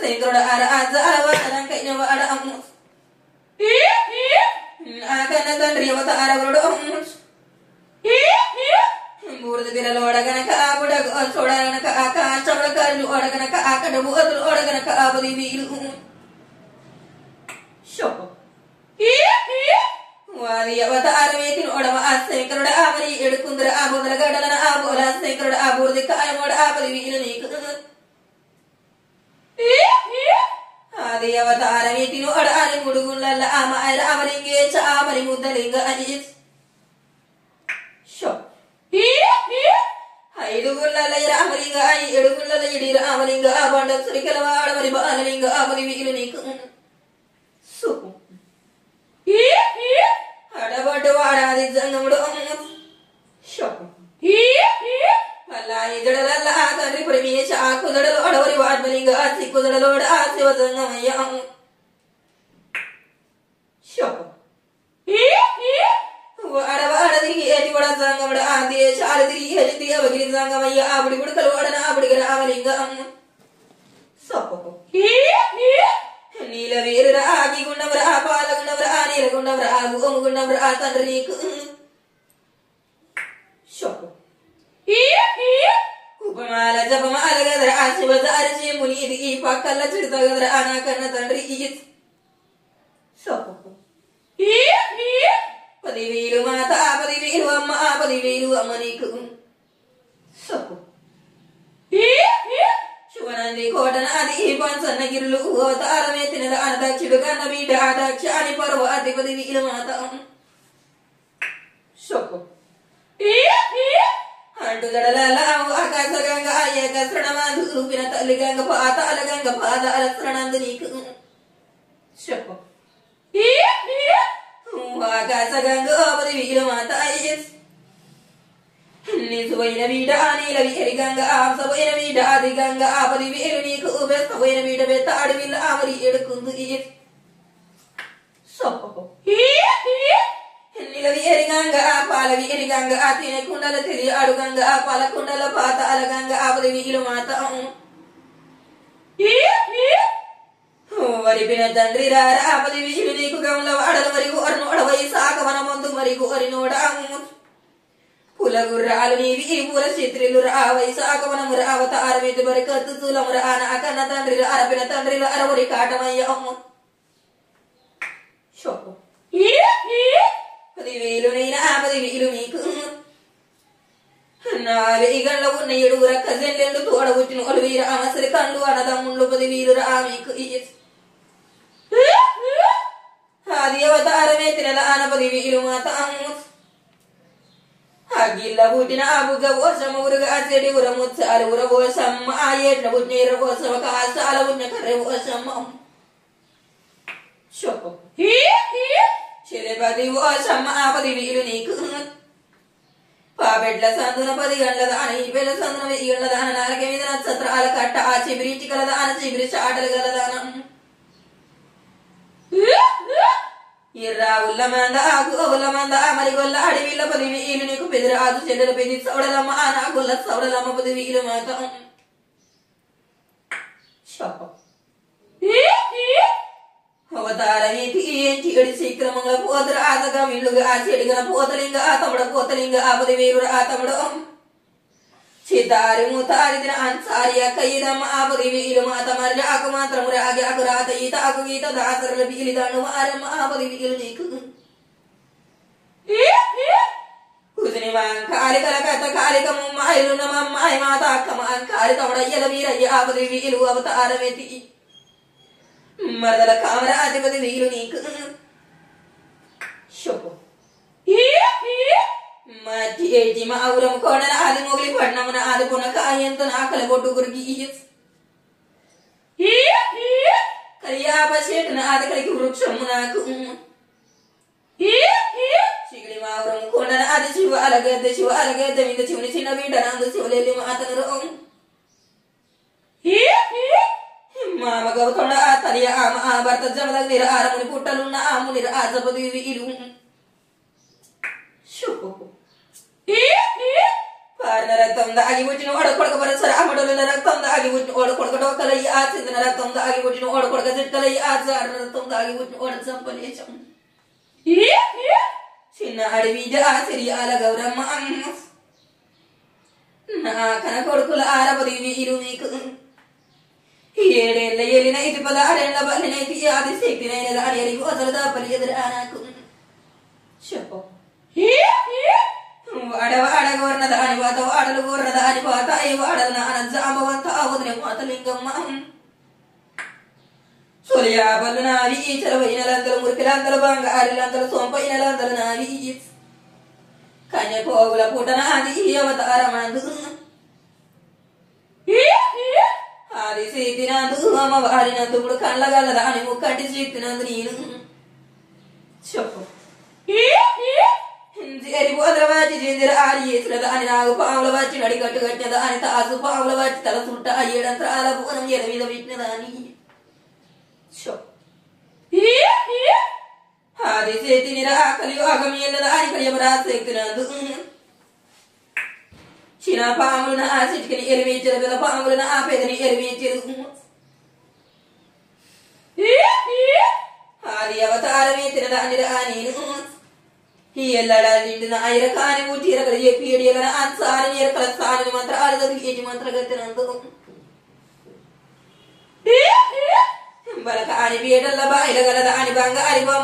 sengkroda ara aza ara wadaran kaina wa ara amus akana tandri wata ara brodo amus burda bilal odagana ka abuda sodagana ka aka chabla karju odagana ka aka dabu adul odagana ka abadi bilu shoko wadi wata armetin odama sengkroda amari edukundra abudra gadalana abula sengkroda aburdi ka aymoda abadi bilu niku adi wata armetin oda ani mudugullalla ama ayra amaringe cha amari mudalinga ajis shoko ఐదుగుళ్ళల Ramalinga ఏడుగుళ్ళల ఎడి Ramalinga బండ సురికలవాడ మరి బాలలింగ మరి వీలు నీకు సుకు అడబడ్డ వాడాది జంగముడు షోకు అలా ఇదడల తండ్రి ప్రమేశ కుదడలు అడవరి వాడ్మలింగ సిక్కుదడలోడ శివ జంగమయ్య షోకు అడవాడదిరిగి ఏది కూడా సంగముడు ఆ దేశాలు తిరిగి హరితి అవగిరి సంగమయ్య ఆవిడి గుడకలు వాడన ఆవిడికి రామలింగం సొప్పకు నీల వీరురా ఆగి గుండవరా పాలగుండవరా నీల గుండవరా భూము గుండవరా తండ్రి నీకు షొప్పు ఉపమాల జపమాల గదరా శివదారి ముని ఇది ఈ పక్కల చిడత గదరా నాకన్న తండ్రి సొప్పకు 10,000 మాత 10,000 అమ్మ 10,000 అమ్మ నీకు సొప్పు శివనంది కోటన అది పంచన్నగిరులు అవతారమే తినద అనదక్షుడు కన్న బిడ్డ అదక్ష అని పర్వ అది 10,000 మాత సొప్పు అంటు జడల ఆకాశ గంగ అయ్యక శృణమాధు రూపిన తల్లి గంగ పాదాల శృణందు నీకు సొప్పు ఆకాశ గంగ 10,000 మాత నిజమైన బిడ్డ నీల వీరి గంగ ఆసమైన బిడ్డ అది గంగ 10,000 నీకు బెస్తమైన బిడ్డ బెత్త అడవిల్ల ఆమరి ఎడుకుందు నీల వీరి గంగ పాల వీరి గంగ తినే కుండల తిరిగి అడు గంగ పాల కుండల పాతాల గంగ 10,000 మాత వరిపిన తండ్రి రారా 10,000 నీకు గమల వాడల మరి గోరను అడవై సాగవన ముందు మరి గోరి నోడ పుల గుర్రాలు నీవి పూల చిత్రిలు రావై సాగవనము రావతారమితి బరికత్తు తులము రా నాకన్న తండ్రి అరపిన తండ్రి అరవరి కాటమయ్య 10,000 నైనా 10,000 నీకు నాలుగళ్ళ ఉన్న 7 రక్క జల్లెళ్ళు తోడబుట్టిన వాళ్ళు వీర అమసరి కండు అన్నదమ్ముళ్ళు 10,000 రా మీకు అది అవతారమే తినల 10,000 మాత అగిల్ల పుట్టిన బుగ్గ పోసమ ఉరుగా చెడి ఉర ముచ్చాలు ఉర పోసమ్మ ఆ ఏట్ల పుట్టిన ఎర్ర పోసమ కాసాల పుట్టిన కర్రె పోసమ్మ చెలపది పోసమ్మ 10,000 నీకు పాబెడ్ల సందున 10 గంటల దాన ఈ పెళ్ళ సందున 10 గంటల దాన నాలుక మీద నక్షత్రాల కట్ట ఆ చిబిరి చికల దాన చిబిరి చాటలు గల దానం ఎర్రా ఉల్లమంద ఆగుల మరి గొల్ల అడవిల్ల 10,000 నీకు పెదరాజు చెల్లెల పెది సౌడలమ్మ నా గొల్ల సౌడలమ్మ 10,000 మాత్రం అవతారమేటి ఏంటి ఎడి శీక్రమంగా పోతర ఆగగా వీళ్ళుగా చెడిగన పోతలింగ తమడ పోతలింగ 10,000 తమడు చితారి ముతారిదిన అన్సారియ కయ్యదమ్మ 10,000 మాత మరి ఆకు మాత్రము రాగాకు రాత ఈత ఆకు గీత దాసరుల బీలిదాను మారమ్మ 10,000 నీకు కుదిని కాలికల కథ కాలికమ్మ ఐలున్నమ్మాయి మాత అక్కమ్మ కాలి తమడయ్యల వీరయ్య 10,000 అవతారమేటి మరదల కామరాజి 10,000 నీకు మధ్య ఏటి మా ఊరం కోడల ఆది మొగిలి పడినమున ఆదుకున్న కాయంత నాకల బొట్టు గురికి కలియాపచేటన ఆదకలికి వృక్షము నాకు చిగిడి మా ఊరం కోడల ఆది శివ అలగద్ద మీద శివుని చిన్న బిడ్డ నందు శివలేలి మాతను మామ గౌతమ తలియ ఆమ భర్త జమదగ్ నిర ఆరముని పుట్టలున్న ఆముని రాజపది ఇలు పారిన రక్తం దాగి పుట్టిన వాడు కొడక పరసర అమ్మడున్న రక్తం దాగి పుట్టిన వాడు కొడకటోక సుక్కలయ్యి ఆ చిందిన రక్తం దాగి పుట్టిన ఓడ కొడక చిట్కలయ్యి ఆ జాడ రక్తం దాగి పుట్టిన ఓడ చంపలేశం చిన్న అడవి సిరియాల గౌరమ్మ నా కన కొడుకుల ఆరపది వీరు మీకు ఏడేళ్ళ ఏలినైతి 16 బలినైతి ఆది శక్తినైన దాని అడిగి అసలు దాపలి ఎదురా నాకు చెప్పు వాడవాడ గోర్న దాని వాత వాడలు గోర్న దాని వాత అయ్యి వాడలు నాన్న జాంబవంత వదిన మాత లింగమ్మ సొలియాపలు నావి చెలవైనలందరూ మురికిలందరూ బంగారులందరూ సొంపైనలందరూ నావి కన్యకోగుల పూట నాది అవతారమందు ఆది సీతినందు అమ్మవారినందుడు కళ్ళగల దాని ముక్కంటి సీతినందు నేను చెప్పు పోదరవాచి చెందిర ఆడి చేసిన దాని నాకు పాముల వచ్చి నడికట్టు కట్టిన దాని తాసు పాముల వచ్చి తల చుట్ట ఏడంత్రాల పూనం ఎల మీద పెట్టిన దాని ఆది చేతి నిరాకలి యోగం ఎన్న దాని కడియమరాశక్తినందు చిన్న పాములను ఆ చిటికని ఎలివేచరు పెద్ద పాములను ఆ పెదని ఎలివేచరు ఆది అవతారమే తినదాని రా నేను ఈ ఎల్లడా నిండిన ఐరకాని ఊటి ఎరకలు చెప్పి ఎడియగల అన్సాని ఎరకల సాని మంత్రాలు చదివి ఏటి మంత్రగతినందు బలకాని పీటల్ల బాయిల గల దాని బంగారి బొమ్మ